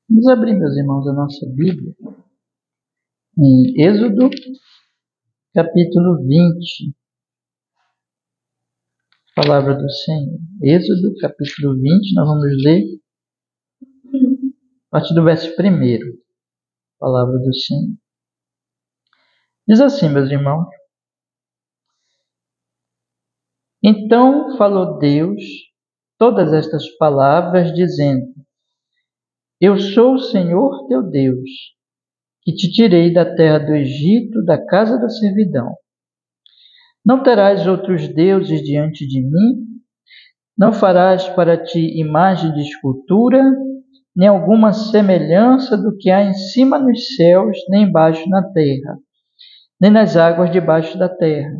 Vamos abrir, meus irmãos, a nossa Bíblia em Êxodo, capítulo 20. Palavra do Senhor. Êxodo, capítulo 20, nós vamos ler a partir do verso 1. Palavra do Senhor. Diz assim, meus irmãos: Então falou Deus todas estas palavras, dizendo: Eu sou o Senhor teu Deus, que te tirei da terra do Egito, da casa da servidão. Não terás outros deuses diante de mim, não farás para ti imagem de escultura, nem alguma semelhança do que há em cima nos céus, nem embaixo na terra, nem nas águas debaixo da terra.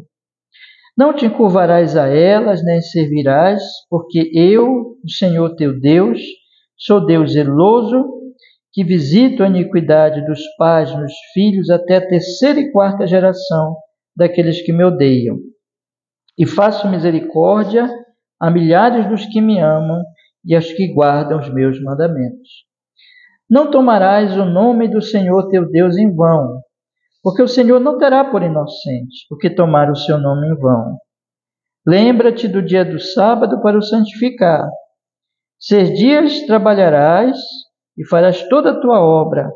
Não te encurvarás a elas, nem servirás, porque eu, o Senhor teu Deus, sou Deus zeloso, que visito a iniquidade dos pais nos filhos até a 3ª e 4ª geração daqueles que me odeiam. E faço misericórdia a milhares dos que me amam e aos que guardam os meus mandamentos. Não tomarás o nome do Senhor teu Deus em vão, porque o Senhor não terá por inocente o que tomar o seu nome em vão. Lembra-te do dia do sábado para o santificar. 6 dias trabalharás e farás toda a tua obra,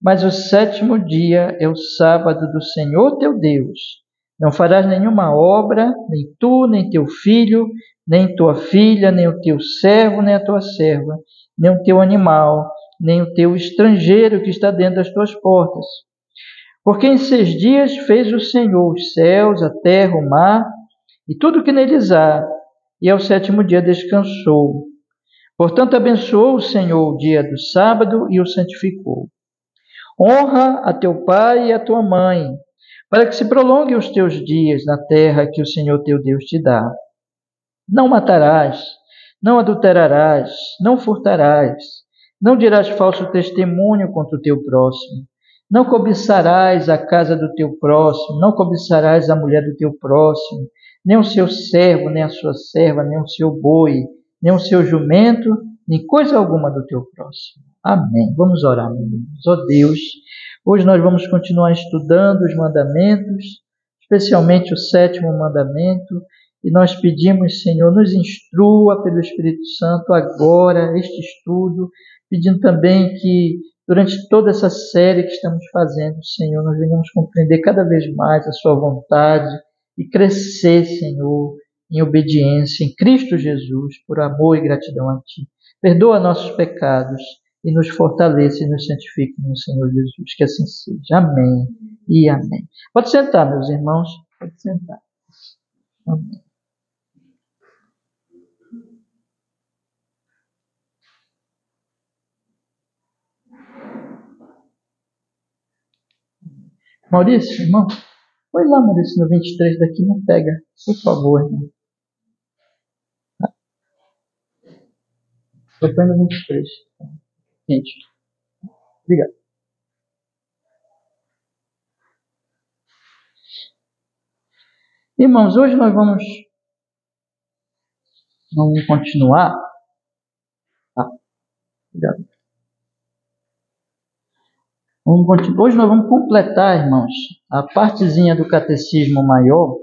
mas o 7º dia é o sábado do Senhor teu Deus. Não farás nenhuma obra, nem tu, nem teu filho, nem tua filha, nem o teu servo, nem a tua serva, nem o teu animal, nem o teu estrangeiro que está dentro das tuas portas. Porque em 6 dias fez o Senhor os céus, a terra, o mar e tudo o que neles há, e ao 7º dia descansou. Portanto, abençoou o Senhor o dia do sábado e o santificou. Honra a teu pai e a tua mãe, para que se prolonguem os teus dias na terra que o Senhor teu Deus te dá. Não matarás, não adulterarás, não furtarás, não dirás falso testemunho contra o teu próximo, não cobiçarás a casa do teu próximo, não cobiçarás a mulher do teu próximo, nem o seu servo, nem a sua serva, nem o seu boi, nem o seu jumento, nem coisa alguma do teu próximo. Amém. Vamos orar, meus irmãos. Ó Deus, hoje nós vamos continuar estudando os mandamentos, especialmente o 7º mandamento, e nós pedimos, Senhor, nos instrua pelo Espírito Santo agora este estudo, pedindo também que durante toda essa série que estamos fazendo, Senhor, nós venhamos compreender cada vez mais a sua vontade e crescer, Senhor, em obediência em Cristo Jesus, por amor e gratidão a Ti. Perdoa nossos pecados e nos fortaleça e nos santifique no Senhor Jesus. Que assim seja. Amém e amém. Pode sentar, meus irmãos. Pode sentar. Amém. Maurício, irmão, foi lá, Maurício, no 23 daqui, não pega, por favor, irmão. Foi no 23. Gente, obrigado. Irmãos, hoje nós vamos continuar. Obrigado. Hoje nós vamos completar, irmãos, a partezinha do Catecismo Maior,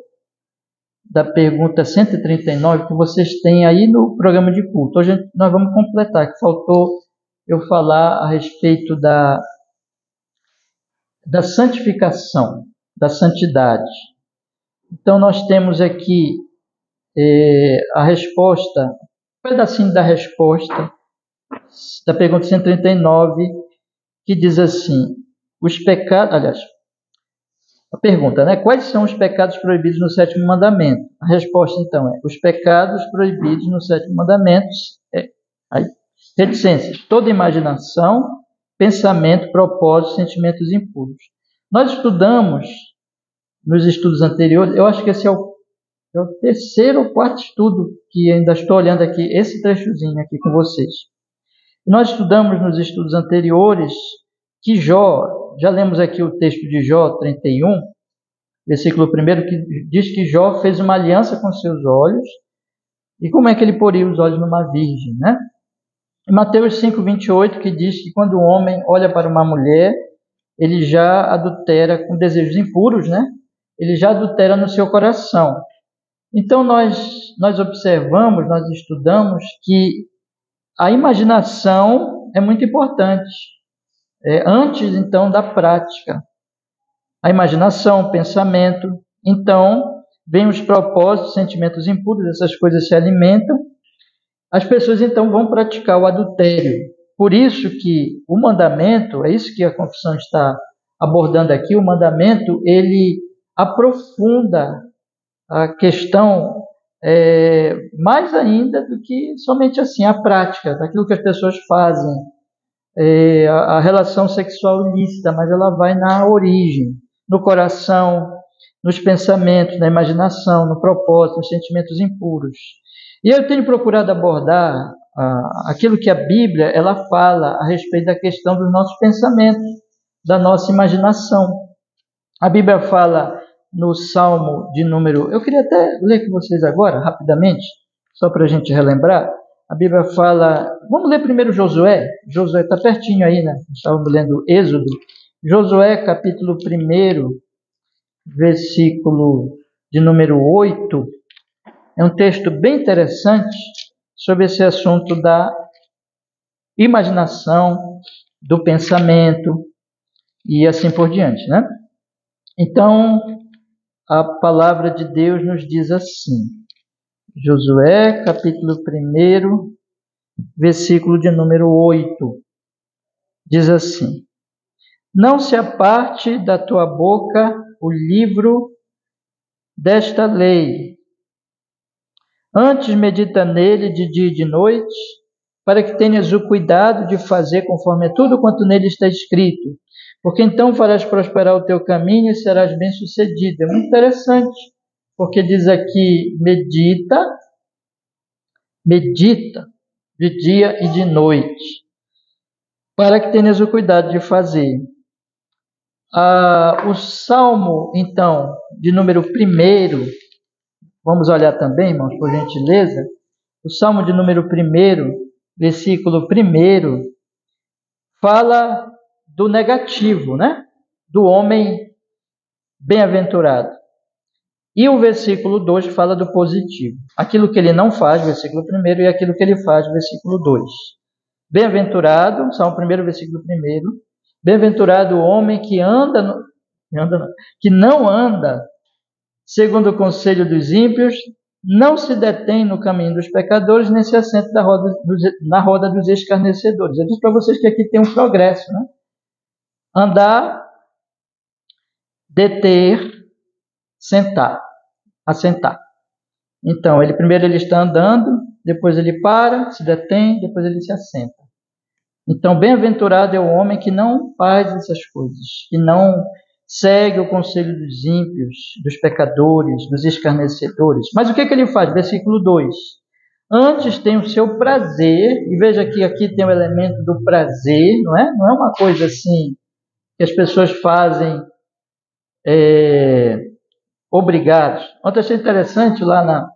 da pergunta 139, que vocês têm aí no programa de culto. Hoje nós vamos completar, que faltou eu falar a respeito da santificação, da santidade. Então nós temos aqui a resposta, um pedacinho da resposta da pergunta 139, que diz assim: os pecados, aliás, a pergunta, né? Quais são os pecados proibidos no 7º mandamento? A resposta, então, é: os pecados proibidos no 7º mandamento reticências, toda imaginação, pensamento, propósito, sentimentos impuros. Nós estudamos nos estudos anteriores, eu acho que esse é o 3º ou 4º estudo que ainda estou olhando aqui, esse trechozinho aqui com vocês. Nós estudamos nos estudos anteriores que Jó, já lemos aqui o texto de Jó 31, versículo 1, que diz que Jó fez uma aliança com seus olhos. E como é que ele poria os olhos numa virgem, né? E Mateus 5, 28, que diz que quando o homem olha para uma mulher, ele já adultera com desejos impuros, né? Ele já adultera no seu coração. Então nós observamos, nós estudamos que a imaginação é muito importante, antes então da prática. A imaginação, o pensamento, então vem os propósitos, sentimentos impuros, essas coisas se alimentam. As pessoas então vão praticar o adultério. Por isso que o mandamento, é isso que a confissão está abordando aqui, o mandamento, ele aprofunda a questão mais ainda do que somente assim, a prática, daquilo que as pessoas fazem, a relação sexual ilícita, mas ela vai na origem, no coração, nos pensamentos, na imaginação, no propósito, nos sentimentos impuros. E eu tenho procurado abordar aquilo que a Bíblia ela fala a respeito da questão dos nossos pensamentos, da nossa imaginação. A Bíblia fala no Salmo de número... Eu queria até ler com vocês agora, rapidamente, só para a gente relembrar. A Bíblia fala... Vamos ler primeiro Josué. Josué está pertinho aí, né? Estávamos lendo Êxodo. Josué, capítulo 1, versículo de número 8. É um texto bem interessante sobre esse assunto da imaginação, do pensamento e assim por diante, né? Então, a palavra de Deus nos diz assim, Josué, capítulo 1, versículo de número 8, diz assim: Não se aparte da tua boca o livro desta lei, antes medita nele de dia e de noite, para que tenhas o cuidado de fazer conforme tudo quanto nele está escrito, porque então farás prosperar o teu caminho e serás bem-sucedido. É muito interessante, porque diz aqui, medita de dia e de noite, para que tenhas o cuidado de fazer. O Salmo, então, de número 1, vamos olhar também, irmãos, por gentileza, o Salmo de número 1, versículo 1, fala do negativo, né? Do homem bem-aventurado. E o versículo 2 fala do positivo. Aquilo que ele não faz, versículo 1, e aquilo que ele faz, versículo 2. Bem-aventurado, Salmo 1, versículo 1. Bem-aventurado o homem que que não anda segundo o conselho dos ímpios, não se detém no caminho dos pecadores, nem se assenta na roda dos escarnecedores. Eu disse para vocês que aqui tem um progresso, né? Andar, deter, sentar, assentar. Então, primeiro ele está andando, depois ele para, se detém, depois ele se assenta. Então, bem-aventurado é o homem que não faz essas coisas, que não segue o conselho dos ímpios, dos pecadores, dos escarnecedores. Mas o que ele faz? Versículo 2. Antes tem o seu prazer, e veja que aqui tem o elemento do prazer, não é? Não é uma coisa assim que as pessoas fazem obrigados. Ontem achei interessante, estava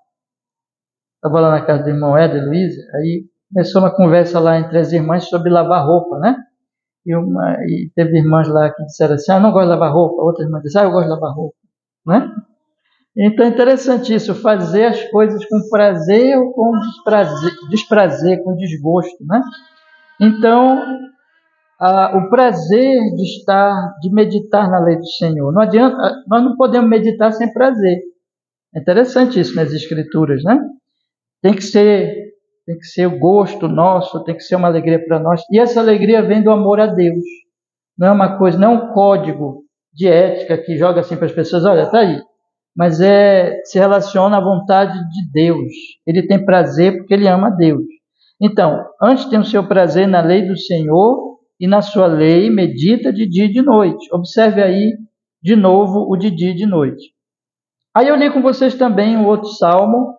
lá na casa do irmão Éder e Luísa, aí começou uma conversa lá entre as irmãs sobre lavar roupa, né? E teve irmãs lá que disseram assim, eu não gosto de lavar roupa. Outra irmã disse, eu gosto de lavar roupa, né? Então é interessante isso, fazer as coisas com prazer ou com desprazer, com desgosto, né? Então, o prazer de meditar na lei do Senhor. Não adianta, nós não podemos meditar sem prazer. É interessante isso nas Escrituras, né? Tem que ser o gosto nosso, tem que ser uma alegria para nós. E essa alegria vem do amor a Deus. Não é uma coisa, não é um código de ética que joga assim para as pessoas, olha, está aí. Mas se relaciona à vontade de Deus. Ele tem prazer porque ele ama a Deus. Então, antes tem o seu prazer na lei do Senhor e na sua lei medita de dia e de noite. Observe aí de novo o de dia e de noite. Aí eu li com vocês também um outro salmo,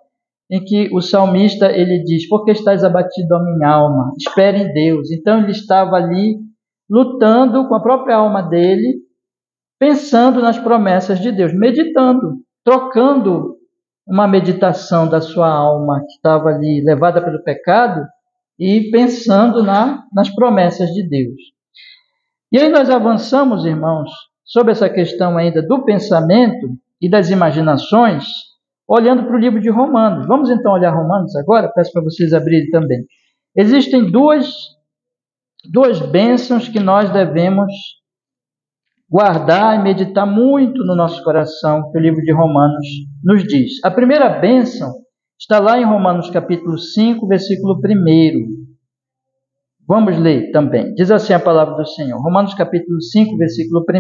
em que o salmista ele diz, porque estás abatido a minha alma, espere em Deus. Então ele estava ali lutando com a própria alma dele, pensando nas promessas de Deus, meditando, trocando uma meditação da sua alma que estava ali levada pelo pecado e pensando nas promessas de Deus. E aí nós avançamos, irmãos, sobre essa questão ainda do pensamento e das imaginações, olhando para o livro de Romanos. Vamos então olhar Romanos agora? Peço para vocês abrirem também. Existem duas bênçãos que nós devemos guardar e meditar muito no nosso coração, que o livro de Romanos nos diz. A primeira bênção está lá em Romanos capítulo 5, versículo 1. Vamos ler também. Diz assim a palavra do Senhor. Romanos capítulo 5, versículo 1.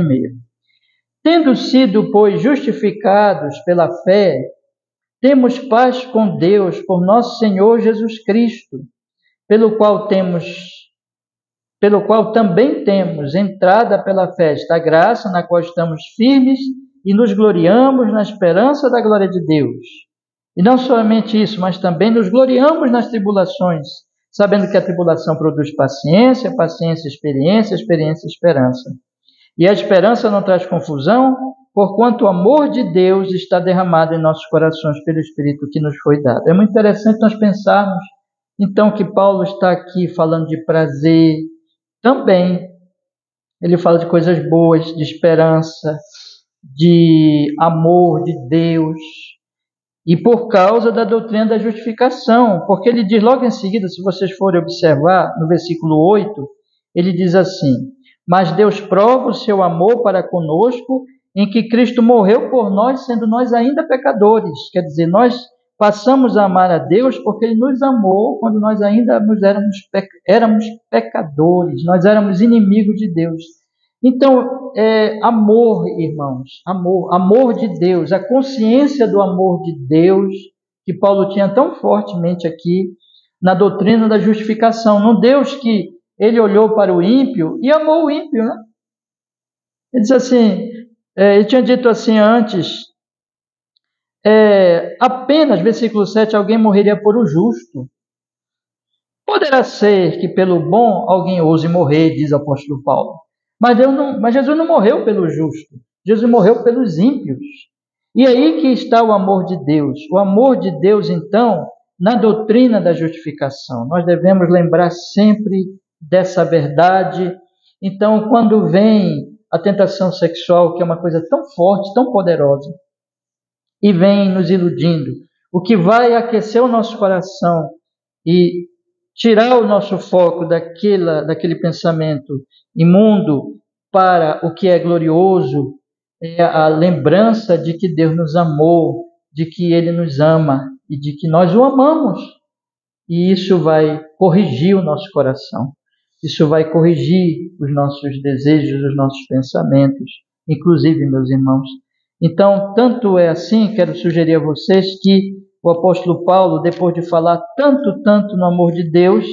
Tendo sido, pois, justificados pela fé, temos paz com Deus por nosso Senhor Jesus Cristo, pelo qual também temos entrada pela fé esta graça, na qual estamos firmes e nos gloriamos na esperança da glória de Deus. E não somente isso, mas também nos gloriamos nas tribulações, sabendo que a tribulação produz paciência, paciência, experiência, experiência, esperança. E a esperança não traz confusão, porquanto o amor de Deus está derramado em nossos corações pelo Espírito que nos foi dado. É muito interessante nós pensarmos, então, que Paulo está aqui falando de prazer. Também ele fala de coisas boas, de esperança, de amor de Deus, e por causa da doutrina da justificação, porque ele diz logo em seguida, se vocês forem observar, no versículo 8, ele diz assim: mas Deus prova o seu amor para conosco, em que Cristo morreu por nós, sendo nós ainda pecadores. Quer dizer, nós passamos a amar a Deus porque Ele nos amou quando nós ainda éramos pecadores, nós éramos inimigos de Deus. Então, amor, irmãos, amor de Deus, a consciência do amor de Deus, que Paulo tinha tão fortemente aqui na doutrina da justificação, num Deus que ele olhou para o ímpio e amou o ímpio, né? Ele disse assim, ele tinha dito assim antes, apenas, versículo 7, alguém morreria por o justo. Poderá ser que pelo bom alguém ouse morrer, diz o apóstolo Paulo. Mas Jesus não morreu pelo justo, Jesus morreu pelos ímpios. E aí que está o amor de Deus. O amor de Deus, então, na doutrina da justificação. Nós devemos lembrar sempre dessa verdade. Então, quando vem a tentação sexual, que é uma coisa tão forte, tão poderosa, e vem nos iludindo, o que vai aquecer o nosso coração e tirar o nosso foco daquele pensamento imundo para o que é glorioso, é a lembrança de que Deus nos amou, de que Ele nos ama e de que nós o amamos. E isso vai corrigir o nosso coração. Isso vai corrigir os nossos desejos, os nossos pensamentos, inclusive, meus irmãos. Então, tanto é assim, quero sugerir a vocês que o apóstolo Paulo, depois de falar tanto no amor de Deus,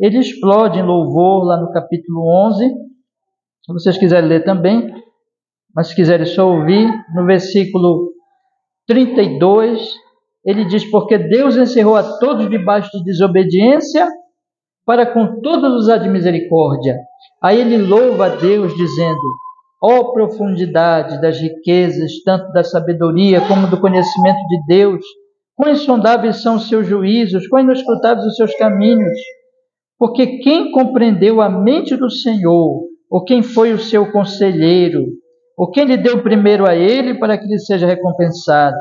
ele explode em louvor lá no capítulo 11. Se vocês quiserem ler também, mas se quiserem só ouvir, no versículo 32, ele diz: porque Deus encerrou a todos debaixo de desobediência, para com todos usar de misericórdia. Aí ele louva a Deus, dizendo: ó profundidade das riquezas, tanto da sabedoria como do conhecimento de Deus, quão insondáveis são os seus juízos, quão inescrutáveis os seus caminhos. Porque quem compreendeu a mente do Senhor, ou quem foi o seu conselheiro, ou quem lhe deu primeiro a ele para que lhe seja recompensado?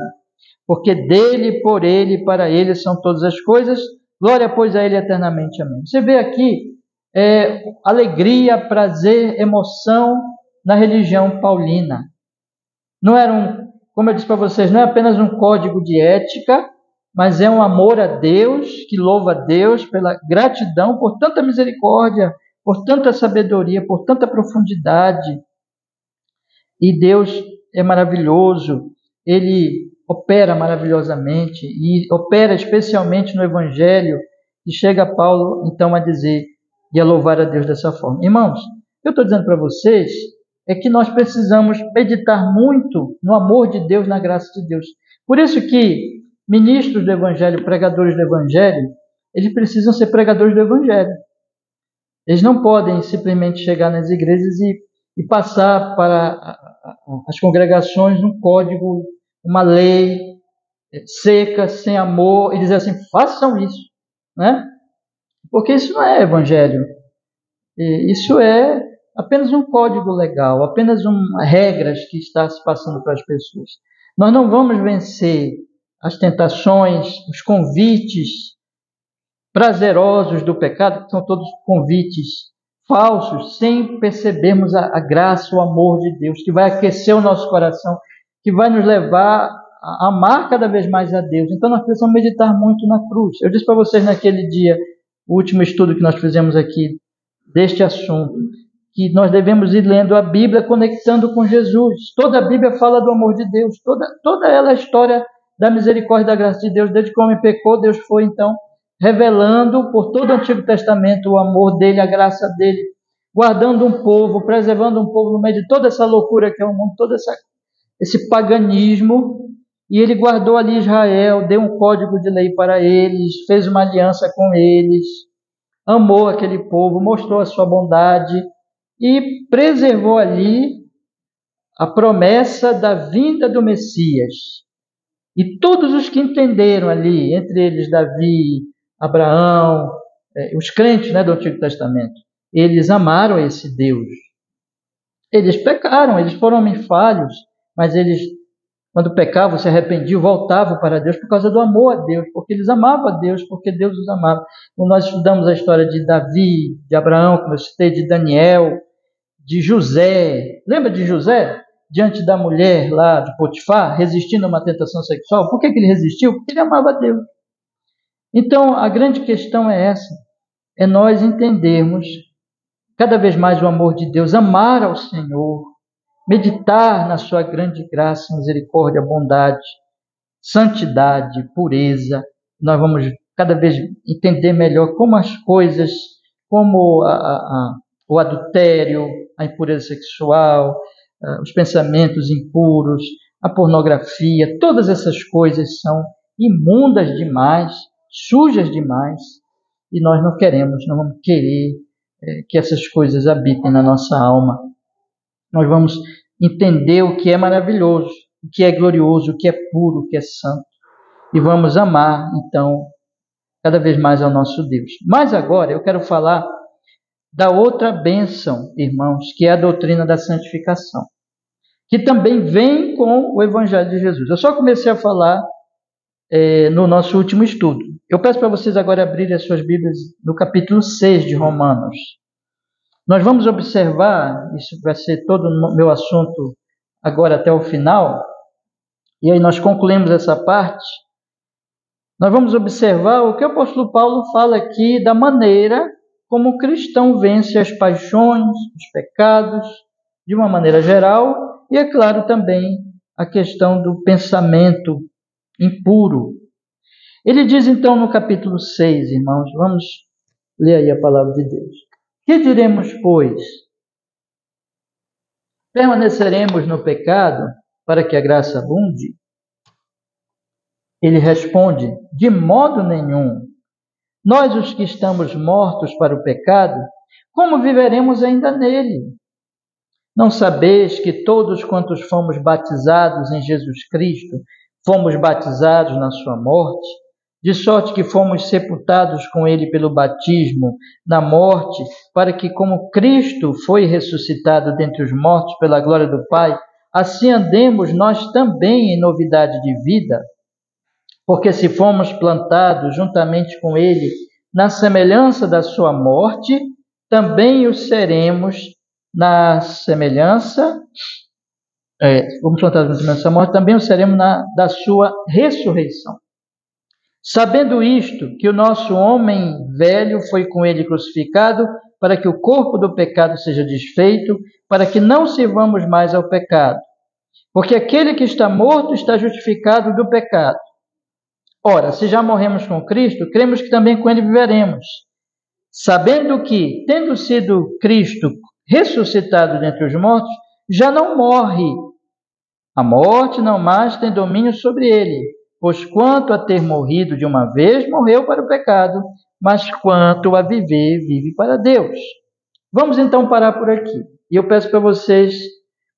Porque dele, por ele e para ele são todas as coisas, glória, pois, a ele eternamente. Amém. Você vê aqui alegria, prazer, emoção na religião paulina. Não era como eu disse para vocês, não é apenas um código de ética, mas é um amor a Deus, que louva a Deus pela gratidão por tanta misericórdia, por tanta sabedoria, por tanta profundidade. E Deus é maravilhoso, Ele opera maravilhosamente e opera especialmente no Evangelho, e chega Paulo então a dizer e a louvar a Deus dessa forma. Irmãos, eu estou dizendo para vocês que nós precisamos meditar muito no amor de Deus, na graça de Deus. Por isso que ministros do Evangelho, pregadores do Evangelho, eles precisam ser pregadores do Evangelho. Eles não podem simplesmente chegar nas igrejas e passar para as congregações um código, uma lei seca, sem amor, e dizer assim, façam isso, né? Porque isso não é evangelho. Isso é apenas um código legal, apenas regras que está se passando para as pessoas. Nós não vamos vencer as tentações, os convites prazerosos do pecado, que são todos convites falsos, sem percebermos a graça, o amor de Deus, que vai aquecer o nosso coração, que vai nos levar a amar cada vez mais a Deus. Então nós precisamos meditar muito na cruz. Eu disse para vocês naquele dia, o último estudo que nós fizemos aqui deste assunto, que nós devemos ir lendo a Bíblia conectando com Jesus. Toda a Bíblia fala do amor de Deus, toda ela é a história da misericórdia e da graça de Deus. Desde que o homem pecou, Deus foi então revelando por todo o Antigo Testamento o amor dele, a graça dele, guardando um povo, preservando um povo no meio de toda essa loucura que é o mundo, todo esse paganismo. E ele guardou ali Israel, deu um código de lei para eles, fez uma aliança com eles, amou aquele povo, mostrou a sua bondade e preservou ali a promessa da vinda do Messias. E todos os que entenderam ali, entre eles Davi, Abraão, os crentes, né, do Antigo Testamento, eles amaram esse Deus. Eles pecaram, eles foram homens falhos, mas eles, quando pecavam, se arrependiam, voltavam para Deus por causa do amor a Deus, porque eles amavam a Deus, porque Deus os amava. Quando nós estudamos a história de Davi, de Abraão, como eu citei, de Daniel, de José. Lembra de José? Diante da mulher lá de Potifar, resistindo a uma tentação sexual. Por que ele resistiu? Porque ele amava a Deus. Então, a grande questão é essa, é nós entendermos cada vez mais o amor de Deus, amar ao Senhor, meditar na sua grande graça, misericórdia, bondade, santidade, pureza. Nós vamos cada vez entender melhor como as coisas, como o adultério, a impureza sexual, os pensamentos impuros, a pornografia, todas essas coisas são imundas demais, sujas demais, e nós não queremos, não vamos querer que essas coisas habitem na nossa alma. Nós vamos entender o que é maravilhoso, o que é glorioso, o que é puro, o que é santo, e vamos amar, então, cada vez mais ao nosso Deus. Mas agora eu quero falar da outra bênção, irmãos, que é a doutrina da santificação, que também vem com o Evangelho de Jesus. Eu só comecei a falar no nosso último estudo. Eu peço para vocês agora abrirem as suas Bíblias no capítulo 6 de Romanos. Nós vamos observar, isso vai ser todo o meu assunto agora até o final, e aí nós concluímos essa parte. Nós vamos observar o que o apóstolo Paulo fala aqui da maneira como o cristão vence as paixões, os pecados, de uma maneira geral, e é claro também a questão do pensamento impuro. Ele diz então no capítulo 6, irmãos, vamos ler aí a palavra de Deus. Que diremos, pois? Permaneceremos no pecado para que a graça abunde? Ele responde, de modo nenhum. Nós, os que estamos mortos para o pecado, como viveremos ainda nele? Não sabeis que todos quantos fomos batizados em Jesus Cristo, fomos batizados na sua morte? De sorte que fomos sepultados com ele pelo batismo na morte, para que, como Cristo foi ressuscitado dentre os mortos pela glória do Pai, assim andemos nós também em novidade de vida. Porque se fomos plantados juntamente com ele na semelhança da sua morte, também o seremos na semelhança, fomos plantados na sua morte, também o seremos da sua ressurreição. Sabendo isto, que o nosso homem velho foi com ele crucificado, para que o corpo do pecado seja desfeito, para que não sirvamos mais ao pecado. Porque aquele que está morto está justificado do pecado. Ora, se já morremos com Cristo, cremos que também com ele viveremos, sabendo que, tendo sido Cristo ressuscitado dentre os mortos, já não morre. A morte não mais tem domínio sobre ele, pois quanto a ter morrido de uma vez, morreu para o pecado, mas quanto a viver, vive para Deus. Vamos então parar por aqui. E eu peço para vocês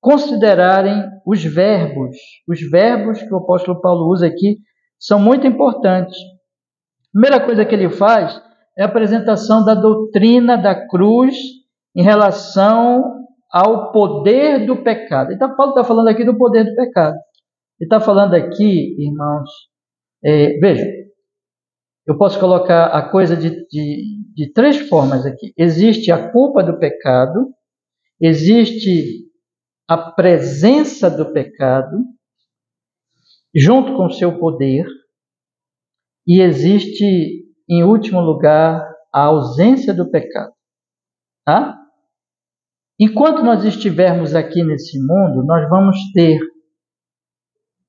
considerarem os verbos. Os verbos que o apóstolo Paulo usa aqui são muito importantes. A primeira coisa que ele faz é a apresentação da doutrina da cruz em relação ao poder do pecado. Então, Paulo está falando aqui do poder do pecado. Ele está falando aqui, irmãos, vejam, eu posso colocar a coisa de três formas aqui. Existe a culpa do pecado, existe a presença do pecado, junto com o seu poder, e existe, em último lugar, a ausência do pecado. Tá? Enquanto nós estivermos aqui nesse mundo, nós vamos ter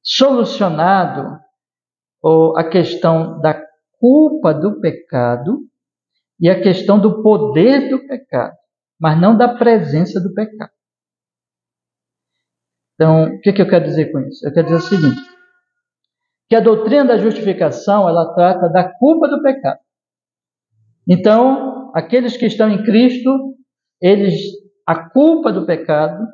solucionado a questão da culpa do pecado e a questão do poder do pecado, mas não da presença do pecado. Então, o que eu quero dizer com isso? Eu quero dizer o seguinte, que a doutrina da justificação, ela trata da culpa do pecado. Então, aqueles que estão em Cristo, a culpa do pecado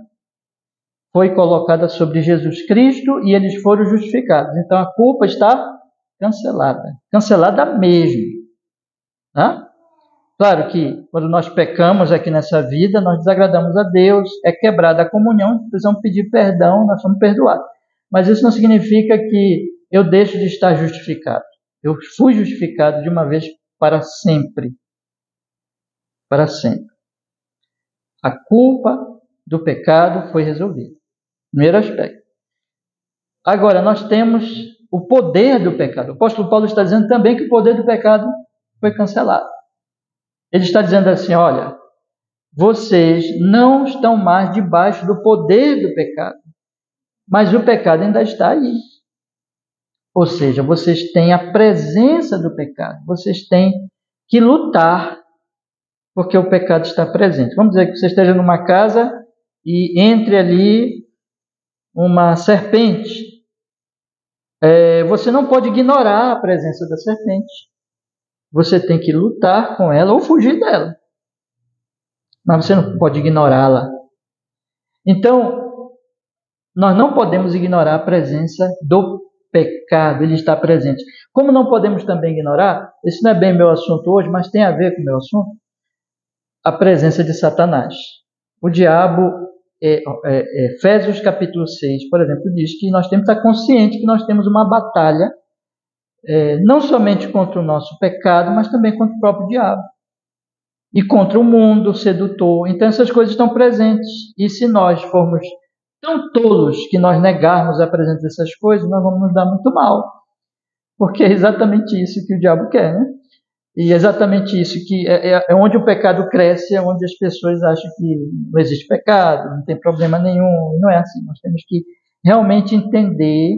foi colocada sobre Jesus Cristo e eles foram justificados. Então, a culpa está cancelada mesmo. Tá? Claro que quando nós pecamos aqui nessa vida, nós desagradamos a Deus, é quebrada a comunhão, precisamos pedir perdão, nós somos perdoados. Mas isso não significa que eu deixo de estar justificado. Eu fui justificado de uma vez para sempre. Para sempre. A culpa do pecado foi resolvida. Primeiro aspecto. Agora, nós temos o poder do pecado. O apóstolo Paulo está dizendo também que o poder do pecado foi cancelado. Ele está dizendo assim, olha, vocês não estão mais debaixo do poder do pecado, mas o pecado ainda está aí. Ou seja, vocês têm a presença do pecado, vocês têm que lutar, porque o pecado está presente. Vamos dizer que você esteja numa casa e entre ali uma serpente. Você não pode ignorar a presença da serpente. Você tem que lutar com ela ou fugir dela. Mas você não pode ignorá-la. Então, nós não podemos ignorar a presença do pecado. Ele está presente. Como não podemos também ignorar, esse não é bem meu assunto hoje, mas tem a ver com o meu assunto, a presença de Satanás. O diabo, Efésios capítulo 6, por exemplo, diz que nós temos que estar conscientes que nós temos uma batalha, não somente contra o nosso pecado, mas também contra o próprio diabo. E contra o mundo sedutor. Então essas coisas estão presentes. E se nós formos tão tolos que nós negarmos a presença dessas coisas, nós vamos nos dar muito mal. Porque é exatamente isso que o diabo quer, né? E é exatamente isso que é onde o pecado cresce, é onde as pessoas acham que não existe pecado, não tem problema nenhum. E não é assim. Nós temos que realmente entender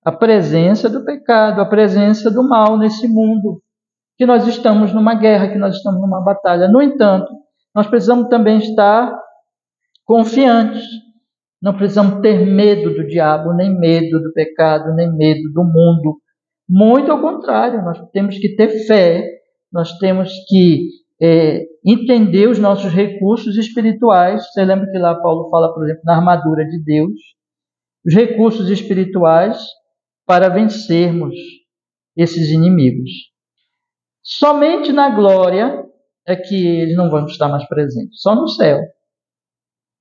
a presença do pecado, a presença do mal nesse mundo. Que nós estamos numa guerra, que nós estamos numa batalha. No entanto, nós precisamos também estar confiantes. Não precisamos ter medo do diabo, nem medo do pecado, nem medo do mundo. Muito ao contrário, nós temos que ter fé, nós temos que entender os nossos recursos espirituais. Você lembra que lá Paulo fala, por exemplo, na armadura de Deus, os recursos espirituais para vencermos esses inimigos. Somente na glória é que eles não vão estar mais presentes, só no céu.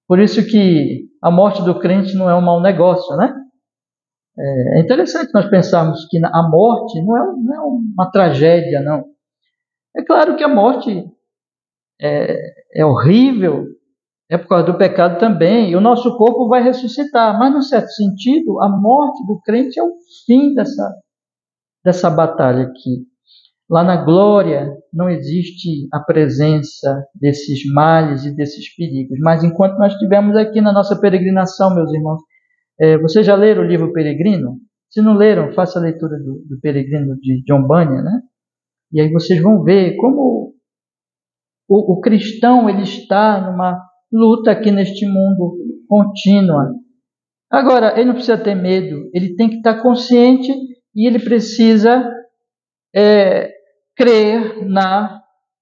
Por isso que a morte do crente não é um mau negócio, né? É interessante nós pensarmos que a morte não é uma tragédia, não. É claro que a morte é horrível, é por causa do pecado também, e o nosso corpo vai ressuscitar, mas, num certo sentido, a morte do crente é o fim dessa batalha aqui. Lá na glória não existe a presença desses males e desses perigos. Mas enquanto nós estivermos aqui na nossa peregrinação, meus irmãos, vocês já leram o livro Peregrino? Se não leram, faça a leitura do Peregrino de John Bunyan, né? E aí vocês vão ver como o cristão ele está numa luta aqui neste mundo contínua. Agora, ele não precisa ter medo, ele tem que estar consciente e ele precisa crer na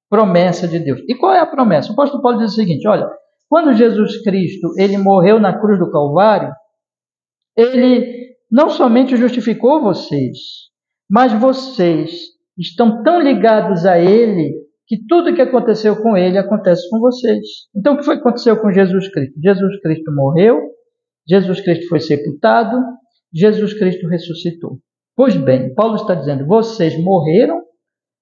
promessa de Deus. E qual é a promessa? O apóstolo Paulo diz o seguinte, olha, quando Jesus Cristo ele morreu na cruz do Calvário, ele não somente justificou vocês, mas vocês estão tão ligados a ele que tudo que aconteceu com ele acontece com vocês. Então, o que foi que aconteceu com Jesus Cristo? Jesus Cristo morreu, Jesus Cristo foi sepultado, Jesus Cristo ressuscitou. Pois bem, Paulo está dizendo, vocês morreram,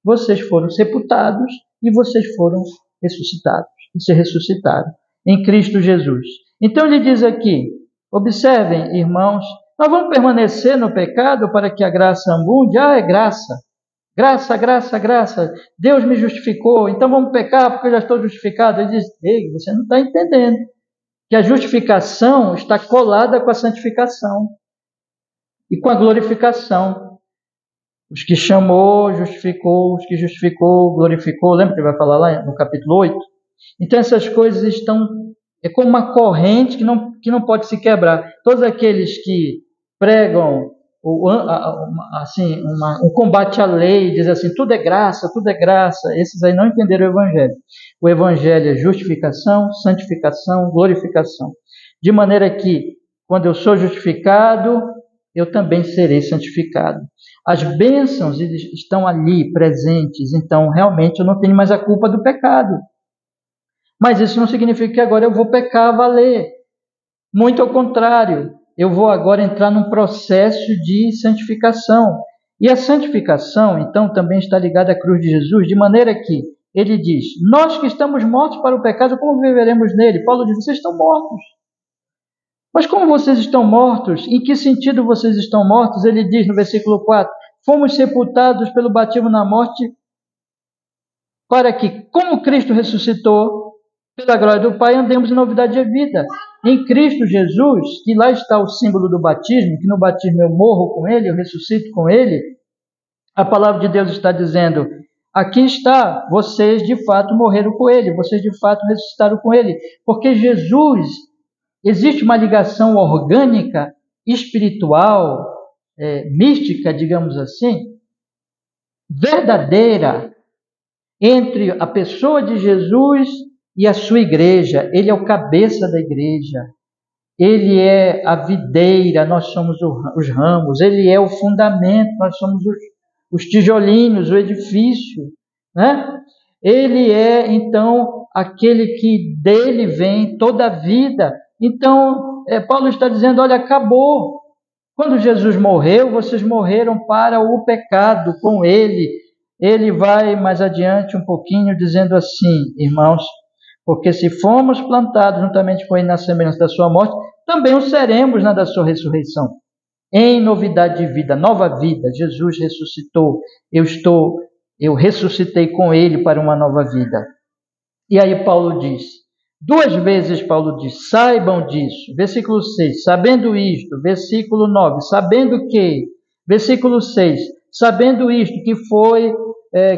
vocês foram sepultados e vocês foram ressuscitados. Vocês ressuscitaram em Cristo Jesus. Então ele diz aqui, observem, irmãos, nós vamos permanecer no pecado para que a graça abunde? É graça. Graça, graça, graça. Deus me justificou, então vamos pecar porque eu já estou justificado. Ele diz, ei, você não está entendendo que a justificação está colada com a santificação e com a glorificação. Os que chamou, justificou, os que justificou, glorificou. Lembra que ele vai falar lá no capítulo 8? Então essas coisas estão, é como uma corrente que não pode se quebrar. Todos aqueles que pregam assim, um combate à lei, dizem assim, tudo é graça, esses aí não entenderam o Evangelho. O Evangelho é justificação, santificação, glorificação. De maneira que, quando eu sou justificado, eu também serei santificado. As bênçãos estão ali presentes, então realmente eu não tenho mais a culpa do pecado. Mas isso não significa que agora eu vou pecar a valer. Muito ao contrário, eu vou agora entrar num processo de santificação. E a santificação, então, também está ligada à cruz de Jesus, de maneira que ele diz, nós que estamos mortos para o pecado, como viveremos nele? Paulo diz, vocês estão mortos. Mas como vocês estão mortos? Em que sentido vocês estão mortos? Ele diz no versículo 4, fomos sepultados pelo batismo na morte, para que, como Cristo ressuscitou, pela glória do Pai, andemos em novidade de vida. Em Cristo Jesus, que lá está o símbolo do batismo, que no batismo eu morro com Ele, eu ressuscito com Ele, a palavra de Deus está dizendo, aqui está, vocês de fato morreram com Ele, vocês de fato ressuscitaram com Ele, porque Jesus, existe uma ligação orgânica, espiritual, mística, digamos assim, verdadeira, entre a pessoa de Jesus e a sua igreja. Ele é o cabeça da igreja, ele é a videira, nós somos os ramos, ele é o fundamento, nós somos os tijolinhos, o edifício, né? Ele é, então, aquele que dele vem toda a vida. Então, Paulo está dizendo, olha, acabou. Quando Jesus morreu, vocês morreram para o pecado com ele. Ele vai mais adiante um pouquinho, dizendo assim, irmãos, porque se fomos plantados juntamente com ele na semelhança da sua morte, também o seremos na da sua ressurreição. Em novidade de vida, nova vida, Jesus ressuscitou, eu ressuscitei com ele para uma nova vida. E aí Paulo diz, duas vezes Paulo diz, saibam disso, versículo 6, sabendo isto, versículo 9, sabendo que, versículo 6, sabendo isto,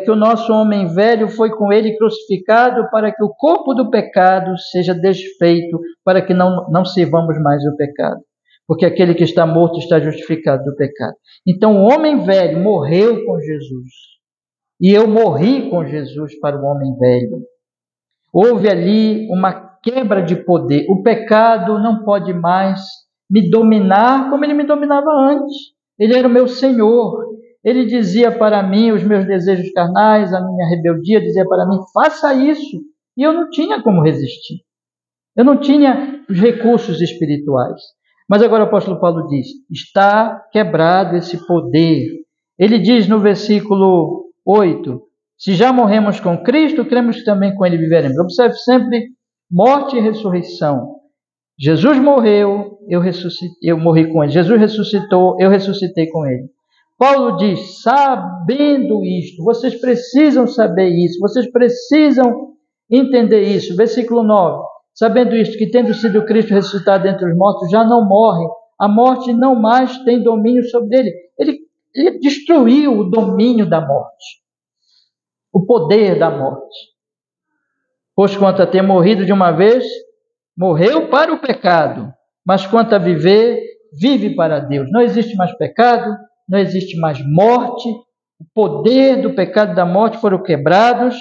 que o nosso homem velho foi com ele crucificado para que o corpo do pecado seja desfeito, para que não sirvamos mais o pecado. Porque aquele que está morto está justificado do pecado. Então o homem velho morreu com Jesus. E eu morri com Jesus para o homem velho. Houve ali uma quebra de poder. O pecado não pode mais me dominar como ele me dominava antes. Ele era o meu Senhor. Ele dizia para mim os meus desejos carnais, a minha rebeldia, dizia para mim, faça isso. E eu não tinha como resistir. Eu não tinha os recursos espirituais. Mas agora o apóstolo Paulo diz, está quebrado esse poder. Ele diz no versículo 8, se já morremos com Cristo, cremos que também com ele viveremos. Observe sempre morte e ressurreição. Jesus morreu, eu morri com ele. Jesus ressuscitou, eu ressuscitei com ele. Paulo diz, sabendo isto, vocês precisam saber isso, vocês precisam entender isso. Versículo 9, sabendo isto, que tendo sido Cristo ressuscitado dentre os mortos, já não morre, a morte não mais tem domínio sobre ele. Ele destruiu o domínio da morte, o poder da morte. Pois quanto a ter morrido de uma vez, morreu para o pecado, mas quanto a viver, vive para Deus. Não existe mais pecado, não existe mais morte, o poder do pecado e da morte foram quebrados.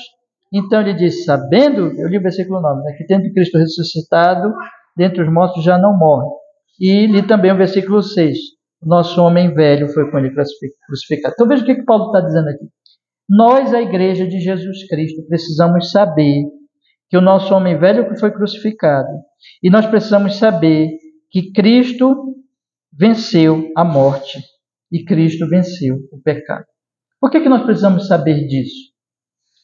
Então ele diz, sabendo, eu li o versículo 9, né, que tendo Cristo ressuscitado, dentre os mortos já não morre. E li também o versículo 6, o nosso homem velho foi com ele crucificado. Então veja o que Paulo está dizendo aqui. Nós, a igreja de Jesus Cristo, precisamos saber que o nosso homem velho foi crucificado. E nós precisamos saber que Cristo venceu a morte e Cristo venceu o pecado. Por que nós precisamos saber disso?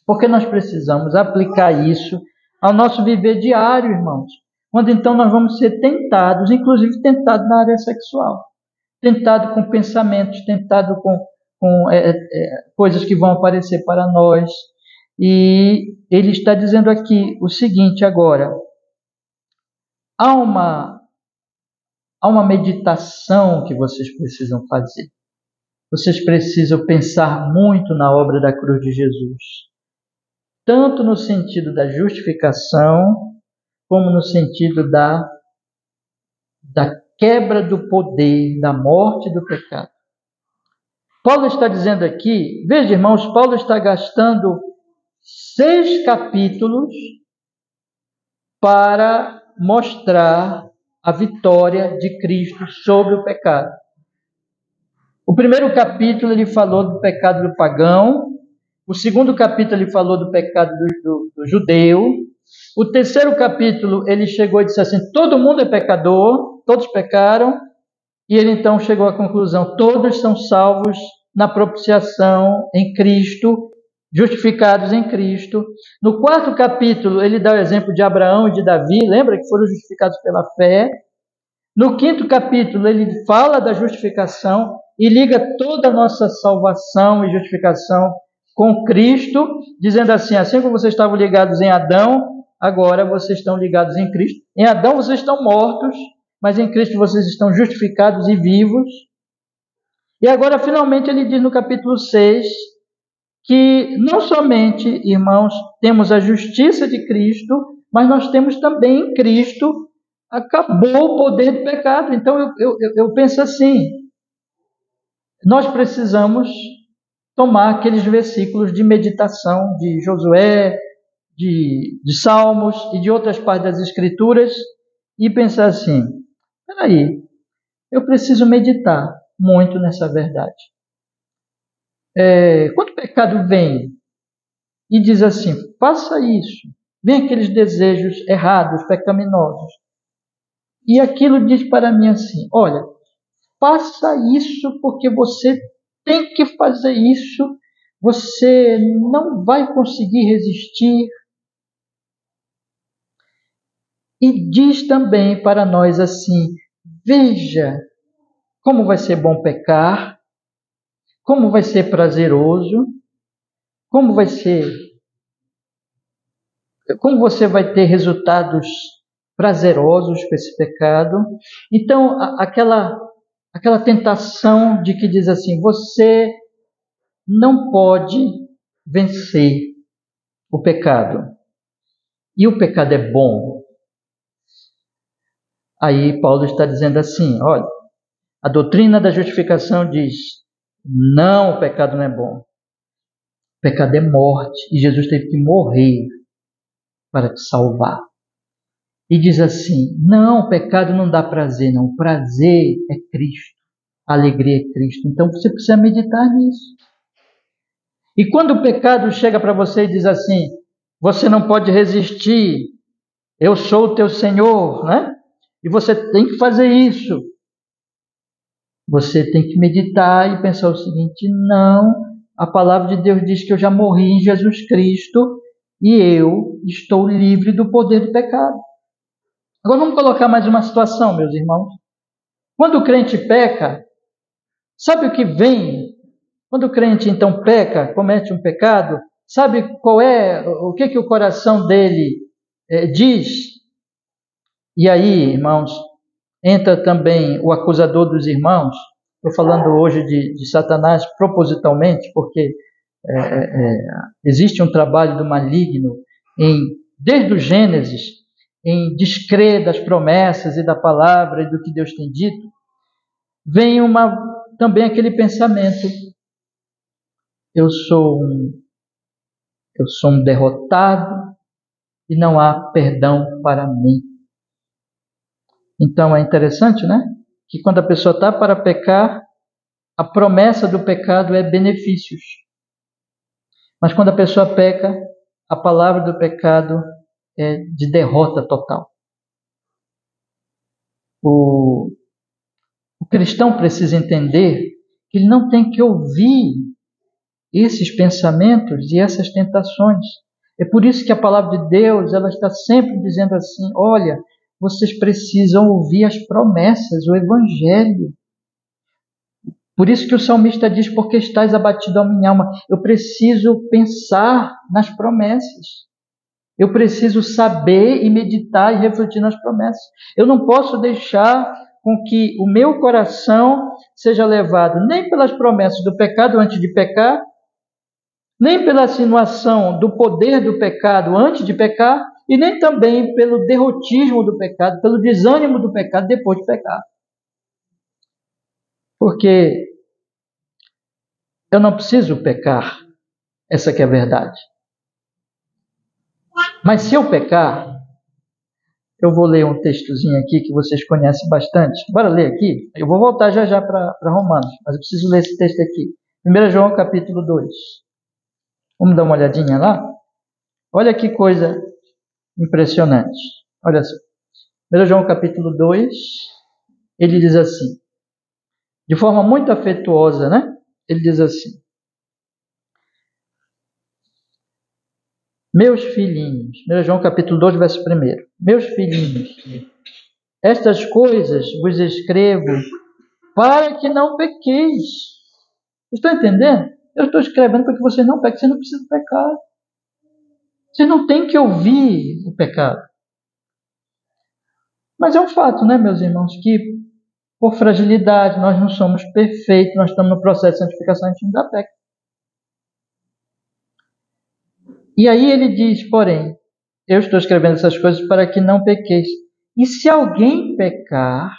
Porque nós precisamos aplicar isso ao nosso viver diário, irmãos. Quando então nós vamos ser tentados, inclusive tentados na área sexual. Tentado com pensamentos, tentado com coisas que vão aparecer para nós. E ele está dizendo aqui o seguinte agora. Há uma meditação que vocês precisam fazer. Vocês precisam pensar muito na obra da cruz de Jesus. Tanto no sentido da justificação, como no sentido da quebra do poder, da morte e do pecado. Paulo está dizendo aqui, veja irmãos, Paulo está gastando 6 capítulos para mostrar a vitória de Cristo sobre o pecado. O primeiro capítulo ele falou do pecado do pagão, o segundo capítulo ele falou do pecado do judeu, o terceiro capítulo ele chegou e disse assim, todo mundo é pecador, todos pecaram, e ele então chegou à conclusão, todos são salvos na propiciação em Cristo, justificados em Cristo. No quarto capítulo ele dá o exemplo de Abraão e de Davi, lembra que foram justificados pela fé. No quinto capítulo ele fala da justificação e liga toda a nossa salvação e justificação com Cristo, dizendo assim como vocês estavam ligados em Adão, agora vocês estão ligados em Cristo. Em Adão vocês estão mortos, mas em Cristo vocês estão justificados e vivos. E agora, finalmente, ele diz no capítulo 6, que não somente, irmãos, temos a justiça de Cristo, mas nós temos também em Cristo, acabou o poder do pecado. Então, eu penso assim, nós precisamos tomar aqueles versículos de meditação de Josué, de Salmos e de outras partes das Escrituras e pensar assim, peraí, eu preciso meditar muito nessa verdade. Quando o pecado vem e diz assim, faça isso, vem aqueles desejos errados, pecaminosos, e aquilo diz para mim assim, olha, faça isso porque você tem que fazer isso, você não vai conseguir resistir. E diz também para nós assim, veja como vai ser bom pecar, como vai ser prazeroso, como você vai ter resultados prazerosos com esse pecado. Então, aquela tentação de que diz assim, você não pode vencer o pecado. E o pecado é bom. Aí Paulo está dizendo assim, olha, a doutrina da justificação diz, não, o pecado não é bom. O pecado é morte e Jesus teve que morrer para te salvar. E diz assim, não, o pecado não dá prazer, não. O prazer é Cristo. A alegria é Cristo. Então você precisa meditar nisso. E quando o pecado chega para você e diz assim, você não pode resistir, eu sou o teu Senhor, né? E você tem que fazer isso. Você tem que meditar e pensar o seguinte, não, a palavra de Deus diz que eu já morri em Jesus Cristo e eu estou livre do poder do pecado. Agora vamos colocar mais uma situação, meus irmãos. Quando o crente peca, sabe o que vem? Quando o crente então peca, comete um pecado, sabe qual é, o que o coração dele diz? E aí, irmãos, entra também o acusador dos irmãos. Estou falando hoje de Satanás propositalmente, porque existe um trabalho do maligno desde o Gênesis, em descrer das promessas e da palavra e do que Deus tem dito. Vem também aquele pensamento. eu sou um derrotado e não há perdão para mim. Então é interessante, né? Que quando a pessoa está para pecar, a promessa do pecado é benefícios. Mas quando a pessoa peca, a palavra do pecado é de derrota total. O cristão precisa entender que ele não tem que ouvir esses pensamentos e essas tentações. É por isso que a palavra de Deus, ela está sempre dizendo assim: olha, vocês precisam ouvir as promessas, o Evangelho. Por isso que o salmista diz: porque estás abatido a minha alma. Eu preciso pensar nas promessas. Eu preciso saber e meditar e refletir nas promessas. Eu não posso deixar com que o meu coração seja levado nem pelas promessas do pecado antes de pecar, nem pela insinuação do poder do pecado antes de pecar, e nem também pelo derrotismo do pecado, pelo desânimo do pecado depois de pecar. Porque eu não preciso pecar, essa que é a verdade. Mas se eu pecar, eu vou ler um textozinho aqui que vocês conhecem bastante. Bora ler aqui? Eu vou voltar já para Romanos, mas eu preciso ler esse texto aqui. 1 João capítulo 2. Vamos dar uma olhadinha lá? Olha que coisa impressionante. Olha só. 1 João capítulo 2, ele diz assim, de forma muito afetuosa, né? Ele diz assim: meus filhinhos, 1 João capítulo 2, verso 1. Meus filhinhos, estas coisas vos escrevo para que não pequeis. Estão entendendo? Eu estou escrevendo para que você não peque. Você não precisa pecar. Você não tem que ouvir o pecado. Mas é um fato, né, meus irmãos, que por fragilidade nós não somos perfeitos, nós estamos no processo de santificação, a gente ainda peca. E aí ele diz, porém, eu estou escrevendo essas coisas para que não pequeis. E se alguém pecar,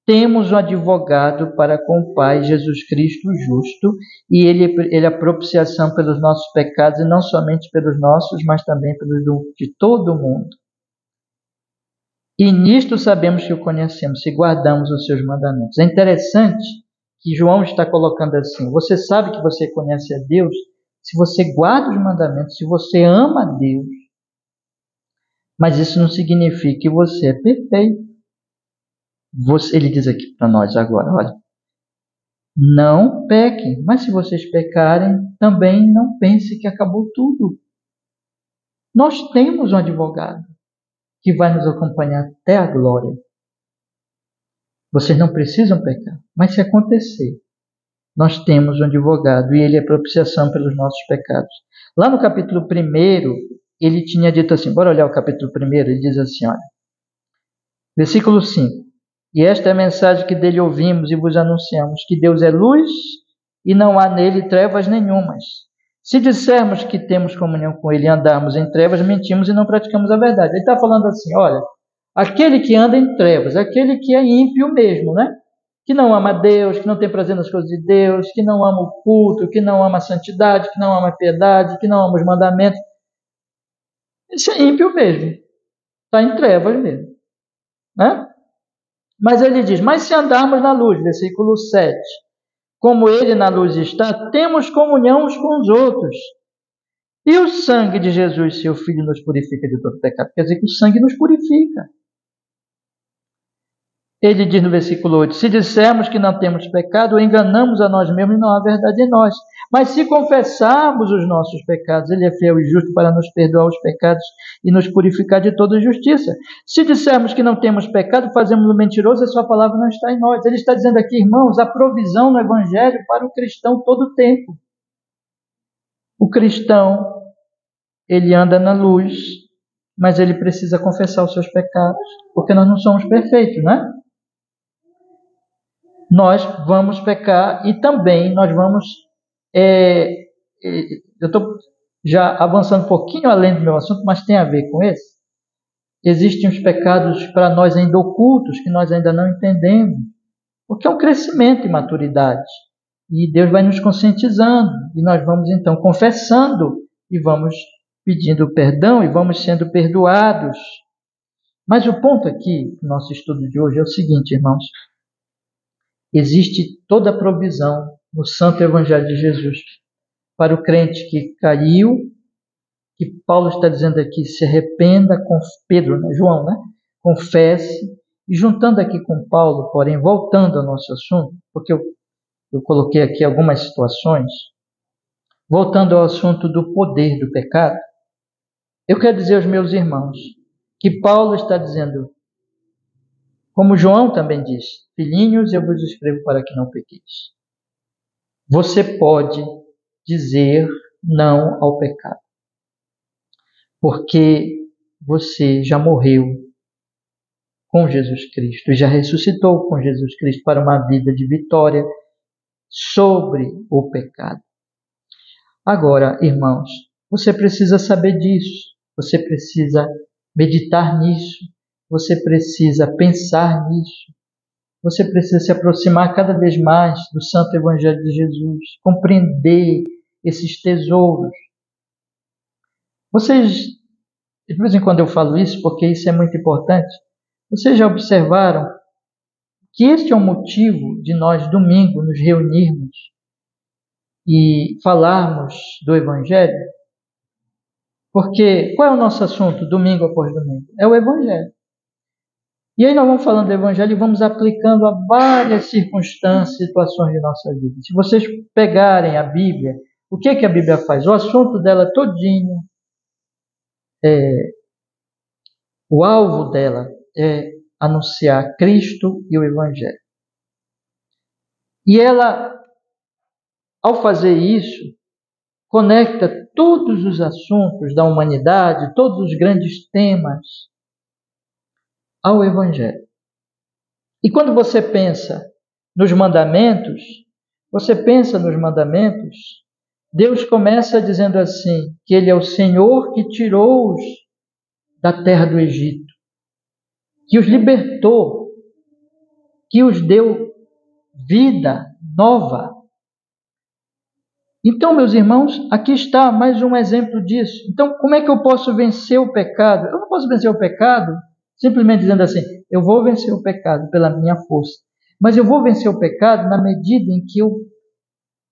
temos um advogado para com o Pai, Jesus Cristo justo, e ele é a propiciação pelos nossos pecados, e não somente pelos nossos, mas também pelos de todo o mundo. E nisto sabemos que o conhecemos, se guardamos os seus mandamentos. É interessante que João está colocando assim: você sabe que você conhece a Deus se você guarda os mandamentos, se você ama a Deus. Mas isso não significa que você é perfeito. Ele diz aqui para nós agora, olha, não pequem, mas se vocês pecarem, também não pense que acabou tudo. Nós temos um advogado que vai nos acompanhar até a glória. Vocês não precisam pecar, mas se acontecer, nós temos um advogado e ele é propiciação pelos nossos pecados. Lá no capítulo 1, ele tinha dito assim, bora olhar o capítulo 1, ele diz assim, olha, versículo 5, e esta é a mensagem que dele ouvimos e vos anunciamos, que Deus é luz e não há nele trevas nenhumas. Se dissermos que temos comunhão com ele e andarmos em trevas, mentimos e não praticamos a verdade. Ele está falando assim, olha, aquele que anda em trevas, aquele que é ímpio mesmo, né? Que não ama Deus, que não tem prazer nas coisas de Deus, que não ama o culto, que não ama a santidade, que não ama a piedade, que não ama os mandamentos. Esse é ímpio mesmo. Está em trevas mesmo. Né? Mas ele diz, mas se andarmos na luz, versículo 7, como ele na luz está, temos comunhão uns com os outros. E o sangue de Jesus, seu Filho, nos purifica de todo pecado. Quer dizer que o sangue nos purifica. Ele diz no versículo 8, se dissermos que não temos pecado, enganamos a nós mesmos e não há verdade em nós. Mas se confessarmos os nossos pecados, ele é fiel e justo para nos perdoar os pecados e nos purificar de toda justiça. Se dissermos que não temos pecado, fazemos-o mentiroso e sua palavra não está em nós. Ele está dizendo aqui, irmãos, a provisão no Evangelho para o cristão todo o tempo. O cristão, ele anda na luz, mas ele precisa confessar os seus pecados, porque nós não somos perfeitos, né? Nós vamos pecar e também nós vamos... eu estou já avançando um pouquinho além do meu assunto, mas tem a ver com esse. Existem os pecados para nós ainda ocultos, que nós ainda não entendemos, porque é um crescimento e maturidade. E Deus vai nos conscientizando, e nós vamos então confessando, e vamos pedindo perdão, e vamos sendo perdoados. Mas o ponto aqui, do nosso estudo de hoje, é o seguinte, irmãos. Existe toda a provisão no Santo Evangelho de Jesus para o crente que caiu, que Paulo está dizendo aqui, se arrependa, com Pedro, né? João, né? Confesse. E juntando aqui com Paulo, porém, voltando ao nosso assunto, porque eu coloquei aqui algumas situações, voltando ao assunto do poder do pecado, eu quero dizer aos meus irmãos que Paulo está dizendo, como João também diz, filhinhos, eu vos escrevo para que não pequeis. Você pode dizer não ao pecado, porque você já morreu com Jesus Cristo e já ressuscitou com Jesus Cristo para uma vida de vitória sobre o pecado. Agora, irmãos, você precisa saber disso, você precisa meditar nisso, você precisa pensar nisso, você precisa se aproximar cada vez mais do Santo Evangelho de Jesus, compreender esses tesouros. Vocês, de vez em quando eu falo isso porque isso é muito importante, vocês já observaram que este é o motivo de nós, domingo, nos reunirmos e falarmos do Evangelho? Porque qual é o nosso assunto, domingo após domingo? É o Evangelho. E aí nós vamos falando do Evangelho e vamos aplicando a várias circunstâncias, situações de nossa vida. Se vocês pegarem a Bíblia, o que a Bíblia faz? O assunto dela todinho, o alvo dela é anunciar Cristo e o Evangelho. E ela, ao fazer isso, conecta todos os assuntos da humanidade, todos os grandes temas, ao Evangelho. E quando você pensa nos mandamentos, Deus começa dizendo assim, que Ele é o Senhor que tirou-os da terra do Egito, que os libertou, que os deu vida nova. Então, meus irmãos, aqui está mais um exemplo disso. Então, como é que eu posso vencer o pecado? Eu não posso vencer o pecado simplesmente dizendo assim, eu vou vencer o pecado pela minha força. Mas eu vou vencer o pecado na medida em que eu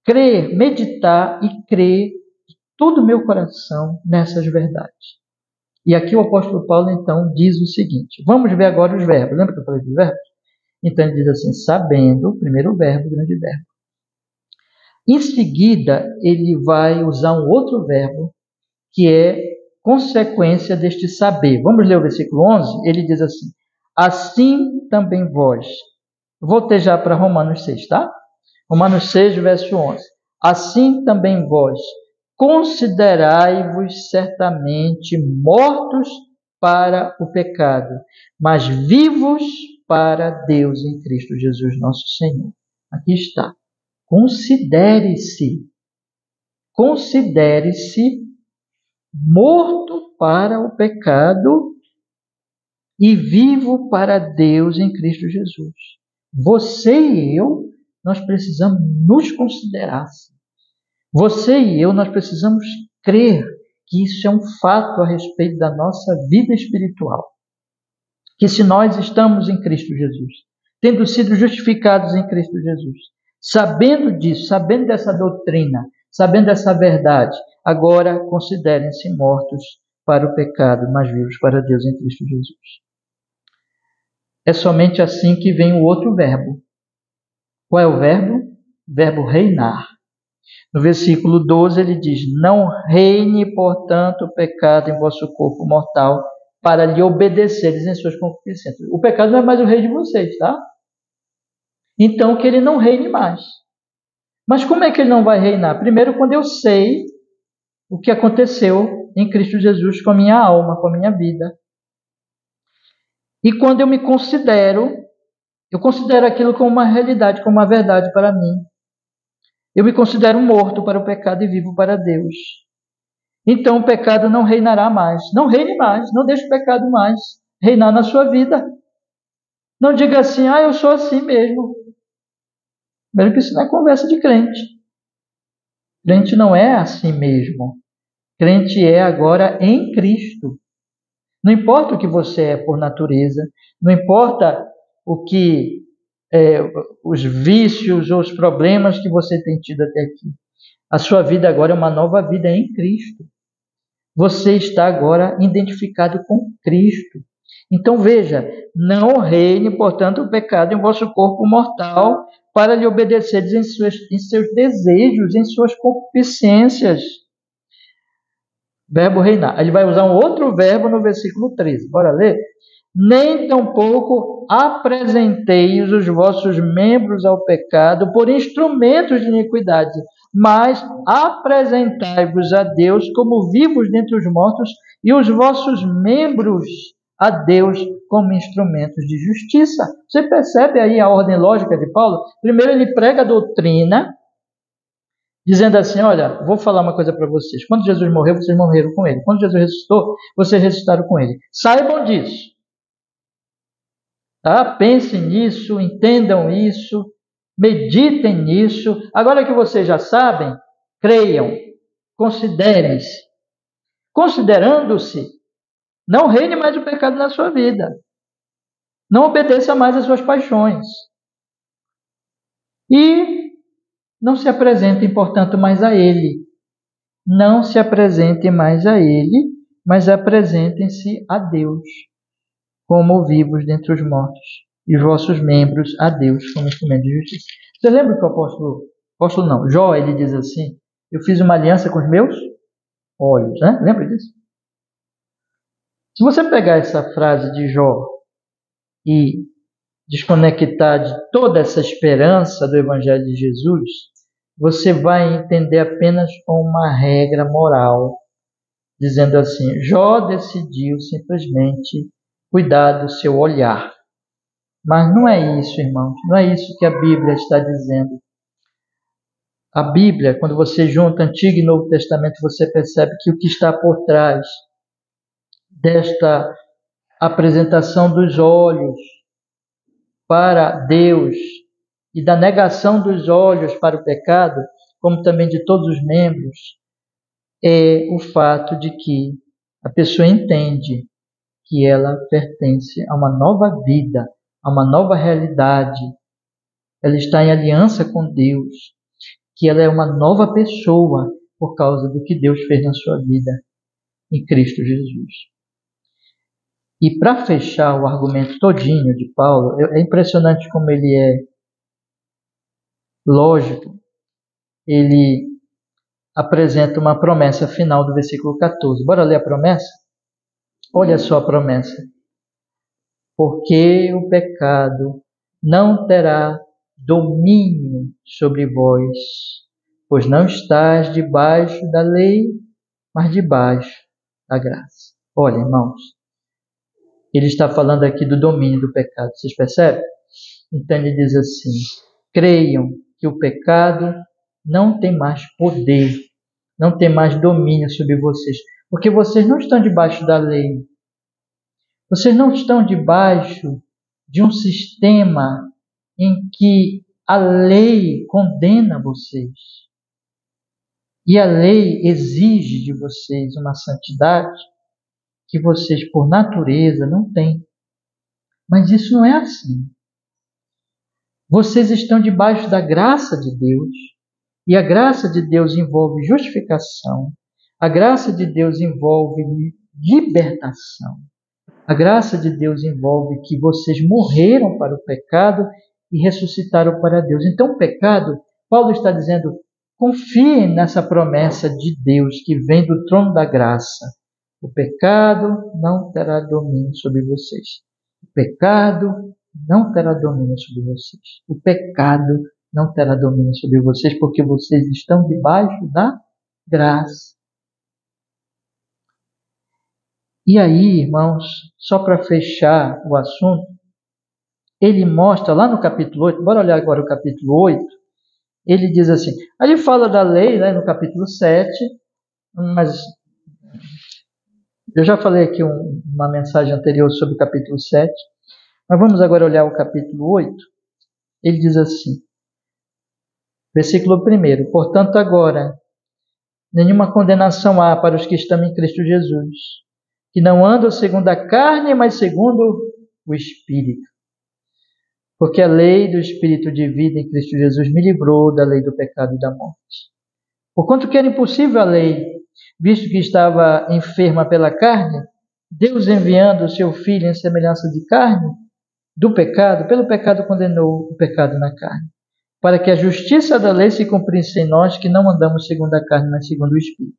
crer, meditar e crer de todo o meu coração nessas verdades. E aqui o apóstolo Paulo, então, diz o seguinte. Vamos ver agora os verbos. Lembra que eu falei dos verbos? Então, ele diz assim, sabendo, primeiro verbo, grande verbo. Em seguida, ele vai usar um outro verbo, que é consequência deste saber. Vamos ler o versículo 11? Ele diz assim, assim também vós. Voltei já para Romanos 6, tá? Romanos 6, verso 11. Assim também vós, considerai-vos certamente mortos para o pecado, mas vivos para Deus em Cristo Jesus nosso Senhor. Aqui está. Considere-se morto para o pecado e vivo para Deus em Cristo Jesus. Você e eu, nós precisamos nos considerar assim. Você e eu, nós precisamos crer que isso é um fato a respeito da nossa vida espiritual. Que se nós estamos em Cristo Jesus, tendo sido justificados em Cristo Jesus, sabendo disso, sabendo dessa doutrina, sabendo dessa verdade, agora considerem-se mortos para o pecado, mas vivos para Deus em Cristo Jesus. É somente assim que vem o outro verbo. Qual é o verbo? O verbo reinar. No versículo 12 ele diz, não reine, portanto, o pecado em vosso corpo mortal, para lhe obedeceres em suas concupiscências. O pecado não é mais o rei de vocês, tá? Então que ele não reine mais. Mas como é que ele não vai reinar? Primeiro, quando eu sei o que aconteceu em Cristo Jesus com a minha alma, com a minha vida. E quando eu me considero, eu considero aquilo como uma realidade, como uma verdade para mim. Eu me considero morto para o pecado e vivo para Deus. Então o pecado não reinará mais. Não reine mais, não deixe o pecado mais reinar na sua vida. Não diga assim, eu sou assim mesmo. Primeiro que isso não é conversa de crente. Crente não é assim mesmo. Crente é agora em Cristo. Não importa o que você é por natureza, não importa o que os vícios ou os problemas que você tem tido até aqui. A sua vida agora é uma nova vida em Cristo. Você está agora identificado com Cristo. Então veja, não reine, portanto, o pecado em vosso corpo mortal para lhe obedecerdes em seus desejos, em suas concupiscências. Verbo reinar. Ele vai usar um outro verbo no versículo 13. Bora ler? Nem tampouco apresenteis os vossos membros ao pecado por instrumentos de iniquidade, mas apresentai-vos a Deus como vivos dentre os mortos e os vossos membros a Deus como instrumentos de justiça. Você percebe aí a ordem lógica de Paulo? Primeiro ele prega a doutrina, dizendo assim, olha, vou falar uma coisa para vocês. Quando Jesus morreu, vocês morreram com ele. Quando Jesus ressuscitou, vocês ressuscitaram com ele. Saibam disso. Tá? Pensem nisso, entendam isso, meditem nisso. Agora que vocês já sabem, creiam, considerem-se. Considerando-se, não reine mais o pecado na sua vida. Não obedeça mais às suas paixões. E não se apresentem, portanto, mais a ele. Não se apresentem mais a ele, mas apresentem-se a Deus, como vivos dentre os mortos, e os vossos membros a Deus, como instrumento de justiça. Você lembra que o apóstolo não, Jó, ele diz assim, eu fiz uma aliança com os meus olhos, né? Lembra disso? Se você pegar essa frase de Jó e desconectar de toda essa esperança do Evangelho de Jesus, você vai entender apenas uma regra moral, dizendo assim, Jó decidiu simplesmente cuidar do seu olhar. Mas não é isso, irmãos, não é isso que a Bíblia está dizendo. A Bíblia, quando você junta Antigo e Novo Testamento, você percebe que o que está por trás desta apresentação dos olhos para Deus e da negação dos olhos para o pecado, como também de todos os membros, é o fato de que a pessoa entende que ela pertence a uma nova vida, a uma nova realidade. Ela está em aliança com Deus, que ela é uma nova pessoa por causa do que Deus fez na sua vida em Cristo Jesus. E para fechar o argumento todinho de Paulo, é impressionante como ele é lógico. Ele apresenta uma promessa final do versículo 14. Bora ler a promessa? Olha só a promessa. Porque o pecado não terá domínio sobre vós, pois não estás debaixo da lei, mas debaixo da graça. Olha, irmãos, ele está falando aqui do domínio do pecado, vocês percebem? Então ele diz assim, creiam que o pecado não tem mais poder, não tem mais domínio sobre vocês, porque vocês não estão debaixo da lei, vocês não estão debaixo de um sistema em que a lei condena vocês. E a lei exige de vocês uma santidade que vocês, por natureza, não têm. Mas isso não é assim. Vocês estão debaixo da graça de Deus. E a graça de Deus envolve justificação. A graça de Deus envolve libertação. A graça de Deus envolve que vocês morreram para o pecado e ressuscitaram para Deus. Então, o pecado, Paulo está dizendo, confiem nessa promessa de Deus que vem do trono da graça. O pecado não terá domínio sobre vocês. O pecado não terá domínio sobre vocês. O pecado não terá domínio sobre vocês, porque vocês estão debaixo da graça. E aí, irmãos, só para fechar o assunto, ele mostra lá no capítulo 8, bora olhar agora o capítulo 8, ele diz assim, aí ele fala da lei, né, no capítulo 7, mas eu já falei aqui uma mensagem anterior sobre o capítulo 7, mas vamos agora olhar o capítulo 8, ele diz assim, Versículo 1. Portanto, agora, nenhuma condenação há para os que estão em Cristo Jesus, que não andam segundo a carne, mas segundo o Espírito. Porque a lei do Espírito de vida em Cristo Jesus me livrou da lei do pecado e da morte. Porquanto que era impossível a lei, visto que estava enferma pela carne, Deus enviando o seu Filho em semelhança de carne, do pecado, pelo pecado condenou o pecado na carne, para que a justiça da lei se cumprisse em nós, que não andamos segundo a carne, mas segundo o Espírito.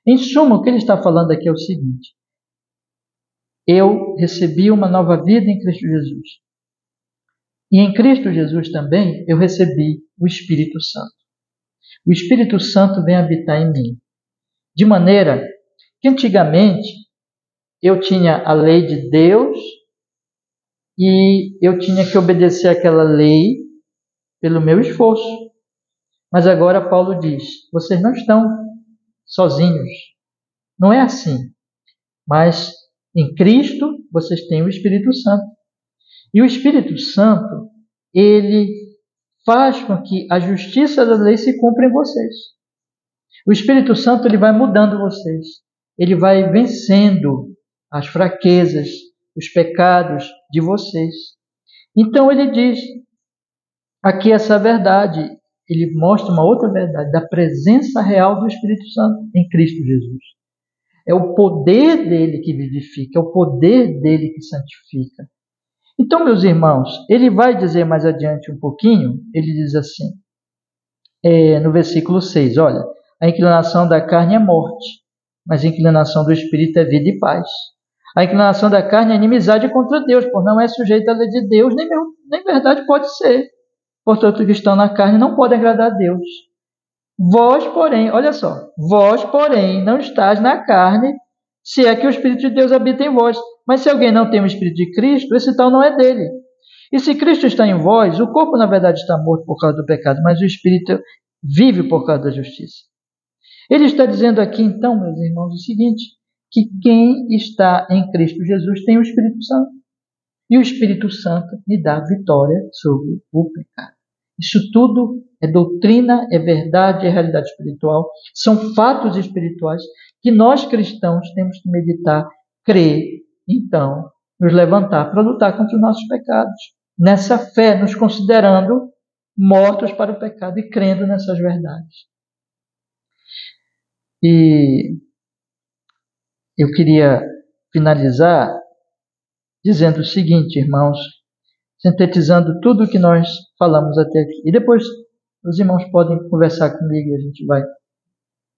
Em suma, o que ele está falando aqui é o seguinte: eu recebi uma nova vida em Cristo Jesus. E em Cristo Jesus também eu recebi o Espírito Santo. O Espírito Santo vem habitar em mim. De maneira que antigamente eu tinha a lei de Deus e eu tinha que obedecer àquela lei pelo meu esforço. Mas agora Paulo diz: vocês não estão sozinhos. Não é assim. Mas em Cristo vocês têm o Espírito Santo. E o Espírito Santo, ele faz com que a justiça da lei se cumpra em vocês. O Espírito Santo, ele vai mudando vocês. Ele vai vencendo as fraquezas, os pecados de vocês. Então ele diz aqui essa verdade. Ele mostra uma outra verdade, da presença real do Espírito Santo em Cristo Jesus. É o poder dele que vivifica, é o poder dele que santifica. Então, meus irmãos, ele vai dizer mais adiante um pouquinho, ele diz assim, no versículo 6, olha, a inclinação da carne é morte, mas a inclinação do Espírito é vida e paz. A inclinação da carne é inimizade contra Deus, por não é sujeita à lei de Deus, nem verdade pode ser. Portanto, os que estão na carne não podem agradar a Deus. Vós, porém, olha só, vós, porém, não estáis na carne, se é que o Espírito de Deus habita em vós. Mas se alguém não tem o Espírito de Cristo, esse tal não é dele. E se Cristo está em vós, o corpo na verdade está morto por causa do pecado, mas o Espírito vive por causa da justiça. Ele está dizendo aqui, então, meus irmãos, o seguinte, que quem está em Cristo Jesus tem o Espírito Santo. E o Espírito Santo me dá vitória sobre o pecado. Isso tudo é doutrina, é verdade, é realidade espiritual. São fatos espirituais que nós cristãos temos que meditar, crer, então, nos levantar para lutar contra os nossos pecados. Nessa fé, nos considerando mortos para o pecado e crendo nessas verdades. E eu queria finalizar dizendo o seguinte, irmãos, sintetizando tudo o que nós falamos até aqui. E depois os irmãos podem conversar comigo e a gente vai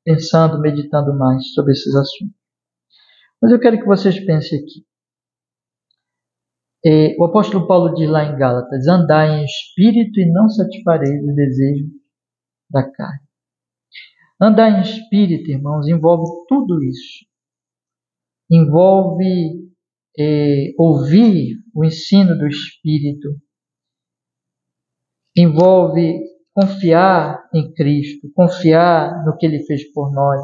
pensando, meditando mais sobre esses assuntos. Mas eu quero que vocês pensem aqui. O apóstolo Paulo diz lá em Gálatas, andai em espírito e não satisfareis os desejos da carne. Andar em espírito, irmãos, envolve tudo isso. Envolve ouvir o ensino do Espírito. Envolve confiar em Cristo, confiar no que Ele fez por nós.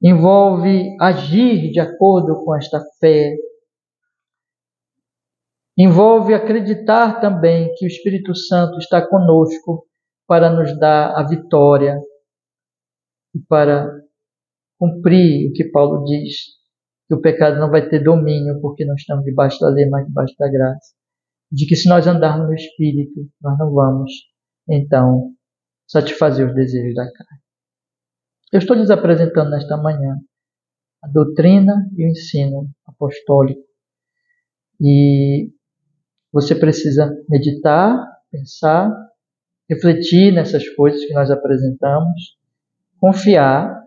Envolve agir de acordo com esta fé. Envolve acreditar também que o Espírito Santo está conosco para nos dar a vitória e para cumprir o que Paulo diz, que o pecado não vai ter domínio porque não estamos debaixo da lei, mas debaixo da graça. De que se nós andarmos no Espírito, nós não vamos, então, satisfazer os desejos da carne. Eu estou lhes apresentando nesta manhã a doutrina e o ensino apostólico. E você precisa meditar, pensar, refletir nessas coisas que nós apresentamos, confiar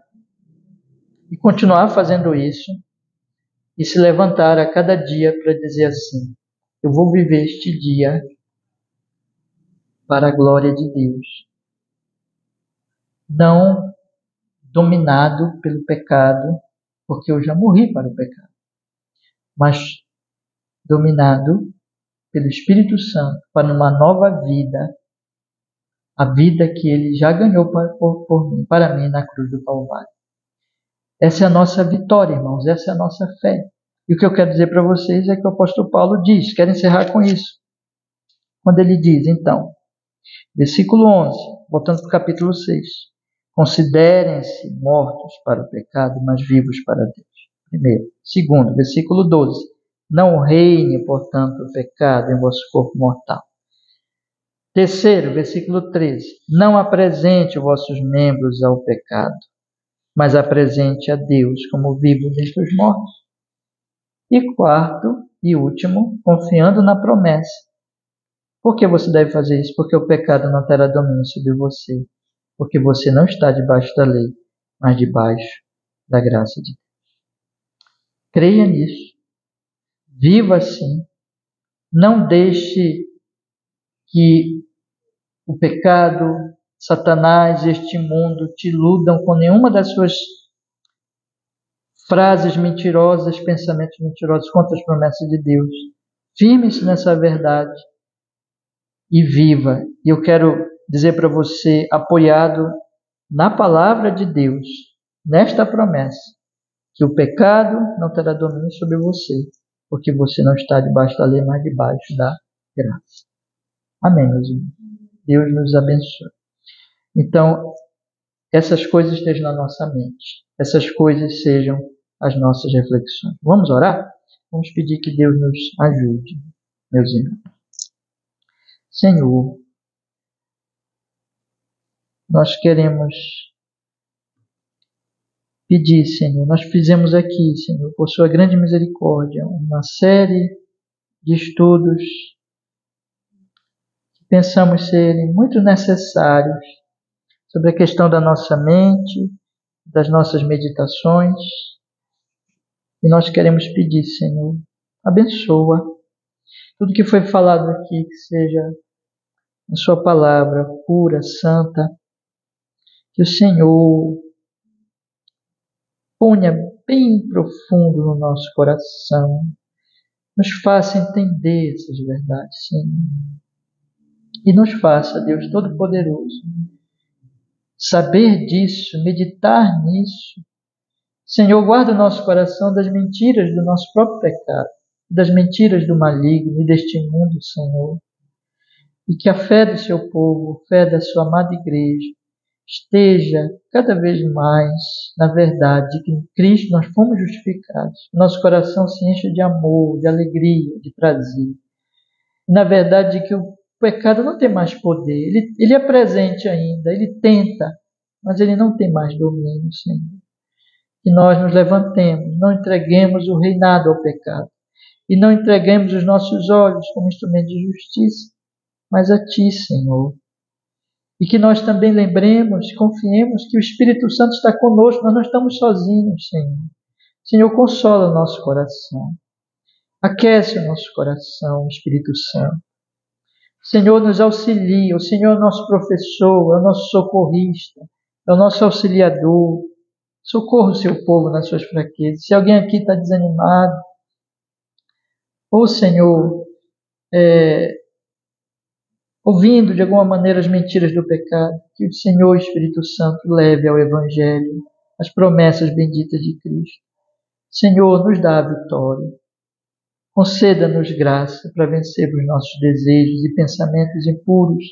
e continuar fazendo isso e se levantar a cada dia para dizer assim, eu vou viver este dia para a glória de Deus. Não dominado pelo pecado, porque eu já morri para o pecado, mas dominado pelo Espírito Santo para uma nova vida, a vida que Ele já ganhou por mim, para mim na cruz do Calvário. Essa é a nossa vitória, irmãos, essa é a nossa fé. E o que eu quero dizer para vocês é que o apóstolo Paulo diz, quero encerrar com isso, quando ele diz, então, Versículo 11, voltando para o capítulo 6. Considerem-se mortos para o pecado, mas vivos para Deus. Primeiro. Segundo, versículo 12. Não reine, portanto, o pecado em vosso corpo mortal. Terceiro, versículo 13. Não apresente os vossos membros ao pecado, mas apresente a Deus como vivos dentre os mortos. E quarto e último, confiando na promessa. Por que você deve fazer isso? Porque o pecado não terá domínio sobre você. Porque você não está debaixo da lei, mas debaixo da graça de Deus. Creia nisso. Viva assim. Não deixe que o pecado, Satanás e este mundo te iludam com nenhuma das suas frases mentirosas, pensamentos mentirosos contra as promessas de Deus. Firme-se nessa verdade e viva. E eu quero dizer para você, apoiado na palavra de Deus, nesta promessa, que o pecado não terá domínio sobre você, porque você não está debaixo da lei, mas debaixo da graça. Amém, meus irmãos. Deus nos abençoe. Então, essas coisas estejam na nossa mente. Essas coisas sejam as nossas reflexões. Vamos orar? Vamos pedir que Deus nos ajude, meus irmãos. Senhor, nós queremos pedir, Senhor, nós fizemos aqui, Senhor, por sua grande misericórdia, uma série de estudos que pensamos serem muito necessários sobre a questão da nossa mente, das nossas meditações. E nós queremos pedir, Senhor, abençoa tudo que foi falado aqui, que seja a sua palavra pura, santa, que o Senhor ponha bem profundo no nosso coração, nos faça entender essas verdades, Senhor. E nos faça, Deus Todo-Poderoso, saber disso, meditar nisso. Senhor, guarda o nosso coração das mentiras do nosso próprio pecado, das mentiras do maligno e deste mundo, Senhor. E que a fé do seu povo, a fé da sua amada igreja, esteja cada vez mais na verdade de que em Cristo nós fomos justificados. Nosso coração se enche de amor, de alegria, de prazer. E na verdade de que o pecado não tem mais poder. Ele é presente ainda, ele tenta, mas ele não tem mais domínio, Senhor. Que nós nos levantemos, não entreguemos o reinado ao pecado. E não entreguemos os nossos olhos como instrumento de justiça, mas a Ti, Senhor. E que nós também lembremos, confiemos que o Espírito Santo está conosco, nós não estamos sozinhos, Senhor. Senhor, consola o nosso coração. Aquece o nosso coração, Espírito Santo. O Senhor nos auxilia, o Senhor é o nosso professor, é o nosso socorrista, é o nosso auxiliador. Socorra o seu povo nas suas fraquezas. Se alguém aqui está desanimado, ou Senhor, ouvindo de alguma maneira as mentiras do pecado, que o Senhor Espírito Santo leve ao Evangelho as promessas benditas de Cristo. Senhor, nos dá a vitória. Conceda-nos graça para vencer os nossos desejos e pensamentos impuros,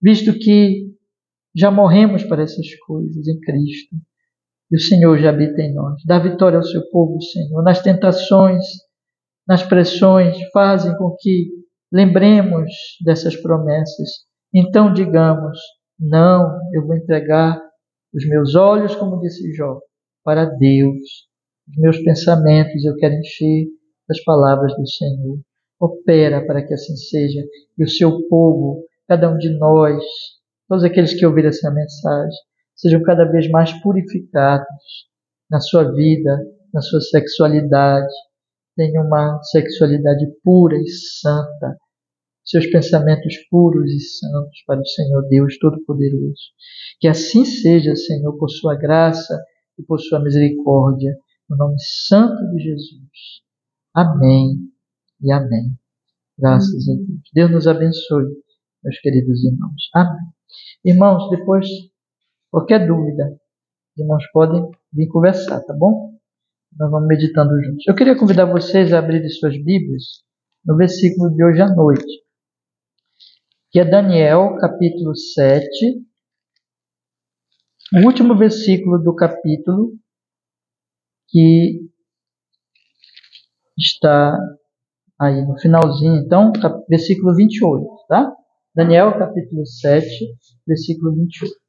visto que já morremos para essas coisas em Cristo. E o Senhor já habita em nós. Dá vitória ao seu povo, Senhor. Nas tentações, nas pressões, fazem com que lembremos dessas promessas. Então digamos, não, eu vou entregar os meus olhos, como disse Jó, para Deus. Os meus pensamentos eu quero encher das palavras do Senhor. Opera para que assim seja. E o seu povo, cada um de nós, todos aqueles que ouviram essa mensagem, sejam cada vez mais purificados na sua vida, na sua sexualidade. Tenham uma sexualidade pura e santa. Seus pensamentos puros e santos para o Senhor Deus Todo-Poderoso. Que assim seja, Senhor, por sua graça e por sua misericórdia. No nome santo de Jesus. Amém e amém. Graças a Deus. Deus nos abençoe, meus queridos irmãos. Amém. Irmãos, depois, qualquer dúvida, os irmãos podem vir conversar, tá bom? Nós vamos meditando juntos. Eu queria convidar vocês a abrirem suas Bíblias no versículo de hoje à noite, que é Daniel, capítulo 7, o último versículo do capítulo, que está aí no finalzinho, então, versículo 28, tá? Daniel, capítulo 7, versículo 28.